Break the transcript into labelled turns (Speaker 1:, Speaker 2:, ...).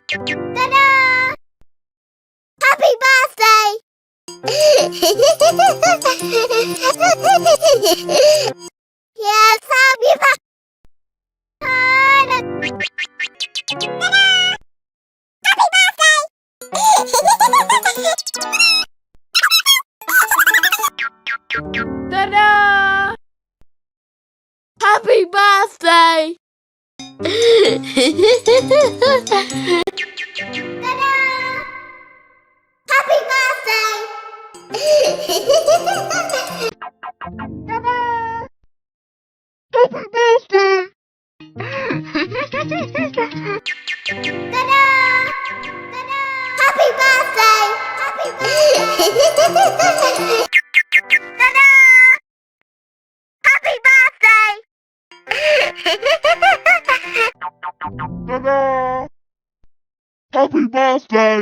Speaker 1: Ta-da! Happy birthday! Yes, happy birthday! Ta-da! Happy birthday! Ta-da! Happy birthday! Ta-da! Happy birthday! Ta-da! Ta-da! Happy birthday! Happy birthday! Ta-da! Happy birthday!
Speaker 2: Ta-da! Happy birthday!